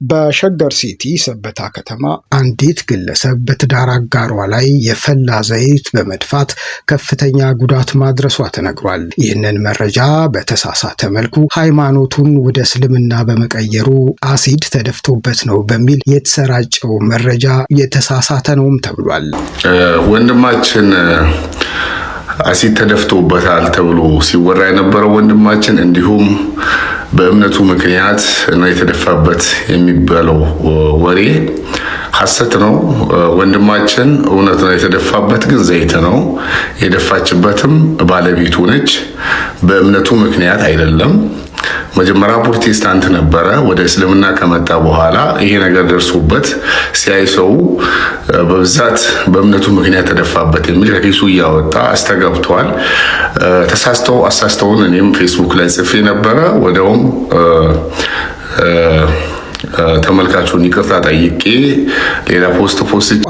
በሸገር ሲቲ ሰበታ ከተማ አንዲት ግለሰብ በትዳር አጋሯ ላይ የፈላ ዘይት በመድፋት ከፍተኛ ጉዳት ማድረሷ ተነግሯል። ይህንን መረጃ በተሳሳተ መልኩ ሃይማኖቱን ወደ እስልምና በመቀየሩ አሲድ ተደፍቶበት ነው በሚል የተሰራጨው መረጃ የተሳሳተ ነውም ተብሏል። ወንድማችን አሲድ ተደፍቶበታል ተብሎ ሲወራ የነበረው ወንድማችን እንዲሁም በእምነቱ ምክንያት ነው የተደፋበት የሚባለው ወሬ ሐሰት ነው። ወንድማችን እውነት ነው የተደፋበት፣ ግን ዘይት ነው የደፋችበትም ባለቤቱ ነች። በእምነቱ ምክንያት አይደለም። መጀመሪያ ፕሮቴስታንት ነበረ። ወደ እስልምና ከመጣ በኋላ ይሄ ነገር ደርሶበት ሲያይ ሰው በብዛት በእምነቱ ምክንያት ተደፋበት የሚል ከኪሱ እያወጣ አስተጋብቷል። አሳስተውን እኔም ፌስቡክ ላይ ጽፌ ነበረ። ወደውም ተመልካቹን ይቅርታ ጠይቄ ሌላ ፖስት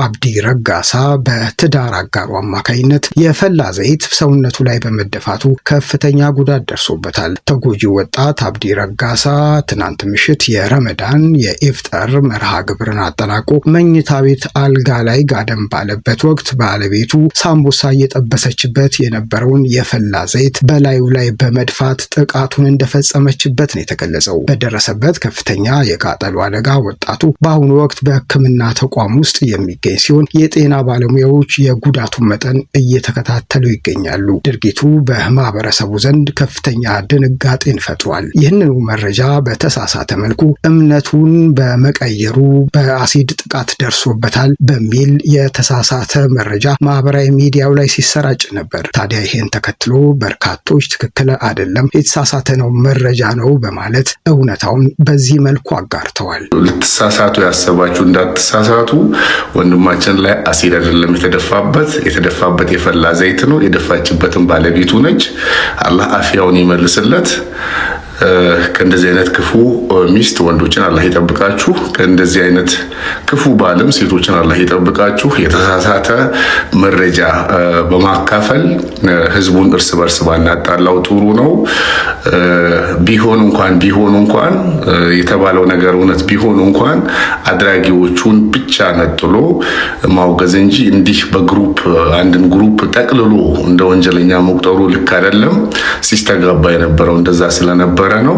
አብዲ ረጋሳ በትዳር አጋሩ አማካይነት የፈላ ዘይት ሰውነቱ ላይ በመደፋቱ ከፍተኛ ጉዳት ደርሶበታል። ተጎጂው ወጣት አብዲ ረጋሳ ትናንት ምሽት የረመዳን የኢፍጣር መርሃ ግብርን አጠናቆ መኝታ ቤት አልጋ ላይ ጋደም ባለበት ወቅት ባለቤቱ ሳምቡሳ እየጠበሰችበት የነበረውን የፈላ ዘይት በላዩ ላይ በመድፋት ጥቃቱን እንደፈጸመችበት ነው የተገለጸው። በደረሰበት ከፍተኛ የቃጠሎ አደጋ ወጣቱ በአሁኑ ወቅት በሕክምና ተቋም ውስጥ የሚገኝ ሲሆን የጤና ባለሙያዎች የጉዳቱን መጠን እየተከታተሉ ይገኛሉ። ድርጊቱ በማህበረሰቡ ዘንድ ከፍተኛ ድንጋጤን ፈጥሯል። ይህንኑ መረጃ በተሳሳተ መልኩ እምነቱን በመቀየሩ በአሲድ ጥቃት ደርሶበታል በሚል የተሳሳተ መረጃ ማህበራዊ ሚዲያው ላይ ሲሰራጭ ነበር። ታዲያ ይህን ተከትሎ በርካቶች ትክክል አይደለም፣ የተሳሳተ ነው መረጃ ነው በማለት እውነታውን በዚህ መልኩ አጋርተዋል። ልትሳሳቱ ያሰባችሁ እንዳትሳሳቱ። ወንድማችን ላይ አሲድ አይደለም የተደፋበት የፈላ ዘይት ነው። የደፋችበትን ባለቤቱ ነች። አላህ አፊያውን ይመልስለት። ከእንደዚህ አይነት ክፉ ሚስት ወንዶችን አላህ ይጠብቃችሁ። ከእንደዚህ አይነት ክፉ ባልም ሴቶችን አላህ ይጠብቃችሁ። የተሳሳተ መረጃ በማካፈል ህዝቡን እርስ በርስ ባናጣላው ጥሩ ነው። ቢሆን እንኳን የተባለው ነገር እውነት ቢሆን እንኳን አድራጊዎቹን ብቻ ነጥሎ ማውገዝ እንጂ እንዲህ በግሩፕ አንድን ግሩፕ ጠቅልሎ እንደ ወንጀለኛ መቁጠሩ ልክ አይደለም። ሲስተጋባ የነበረው እንደዛ ስለነበረ ነው።